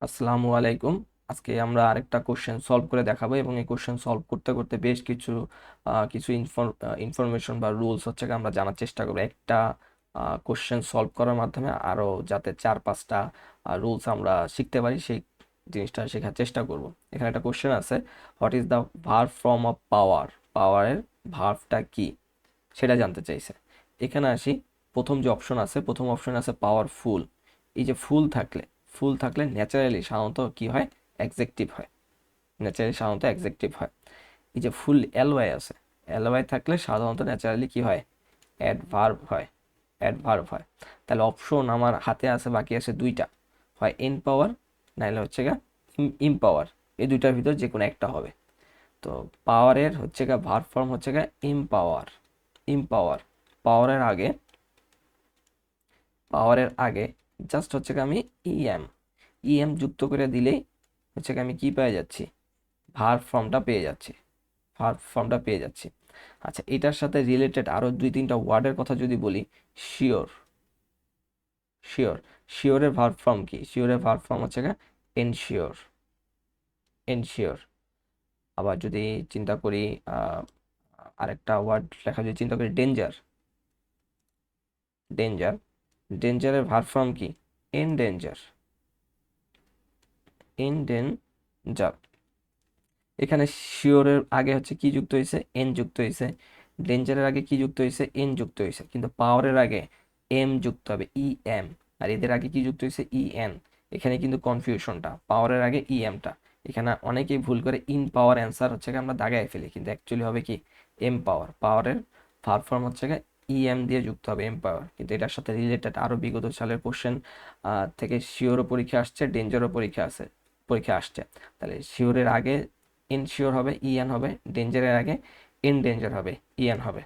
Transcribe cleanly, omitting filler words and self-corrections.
আসসালামু আলাইকুম। আজকে আমরা আরেকটা কোশ্চেন সলভ করে দেখাবো এবং এই কোশ্চেন সলভ করতে করতে বেশ কিছু কিছু ইনফরমেশন বা রুলস হচ্ছে কি আমরা জানার চেষ্টা করবো। একটা কোশ্চেন সলভ করার মাধ্যমে আরো যাতে 4-5টা রুলস আমরা শিখতে পারি সেই জিনিসটা শেখার চেষ্টা করব। এখানে একটা কোশ্চেন আছে, what is the verb form of power? পাওয়ারের ভার্বটা কি সেটা জানতে চাইছে। এখানে আসি, প্রথম যে অপশন আছে, প্রথম অপশন আছে পাওয়ারফুল। এই যে ফুল থাকলে ন্যাচারালি সাধারণত কি হয়? অ্যাডজেক্টিভ হয়। ন্যাচারালি সাধারণত অ্যাডজেক্টিভ হয়। এই যে ফুল এলওয়াই আছে, এলওয়াই থাকলে সাধারণত ন্যাচারালি কি হয়? অ্যাডভার্ব হয়। অ্যাডভার্ব হয়। তাহলে অপশন আমার হাতে আছে, বাকি আছে দুইটা, হয় এন পাওয়ার নাহলে হচ্ছে গা ইমপাওয়ার। এই দুইটার ভিতর যে কোনো একটা হবে। তো পাওয়ারের হচ্ছে গা ভার্ব ফর্ম হচ্ছে গা ইমপাওয়ার। ইমপাওয়ার। পাওয়ারের আগে পাওয়ারের আগে জাস্ট হচ্ছে গা আমি ইএম ইএম যুক্ত করে দিলেই হচ্ছে গা আমি কি পেয়ে যাচ্ছি? ভার্ব ফর্মটা পেয়ে যাচ্ছি। ভার্ব ফর্মটা পেয়ে যাচ্ছি। আচ্ছা, এটার সাথে রিলেটেড আরো 2-3টা ওয়ার্ডের কথা যদি বলি, শিওর। শিওর। শিওরের ভার্ব ফর্ম কি? শিওরের ভার্ব ফর্ম হচ্ছে গা এনশিওর। এনশিওর। আবার যদি চিন্তা করি, আহ, আরেকটা ওয়ার্ড লেখা যদি চিন্তা করি, ডেঞ্জার। ডেঞ্জার। ডেঞ্জারের ভার্ব ফর্ম কি? এনডেঞ্জার। এনডেঞ্জার। এখানে শিওরের আগে হচ্ছে কি যুক্ত হয়েছে? এন যুক্ত হয়েছে। ডেঞ্জারের আগে কি যুক্ত হয়েছে? এন যুক্ত হয়েছে। কিন্তু পাওয়ারের আগে এম যুক্ত হবে, ই এম। আর এদের আগে কি যুক্ত হয়েছে? E N. এখানে কিন্তু কনফিউশনটা, পাওয়ারের আগে ই এমটা। এখানে অনেকেই ভুল করে ইন পাওয়ার অ্যান্সার হচ্ছে গিয়ে আমরা দাগায় ফেলি, কিন্তু অ্যাকচুয়ালি হবে কি? এম পাওয়ার। পাওয়ারের ভার্ব ফর্ম হচ্ছে গিয়ে ই এম দিয়ে যুক্ত হবে, এম পাওয়ার। কিন্তু এটার সাথে রিলেটেড আরো বিগত সালের কোশ্চেন থেকে শিওরও পরীক্ষা আসছে, ডেঞ্জারও পরীক্ষা আসছে। তাহলে শিওরের আগে ইনশিওর হবে, ইএন হবে। ডেঞ্জারের আগে ইনডেঞ্জার হবে, ইএন হবে।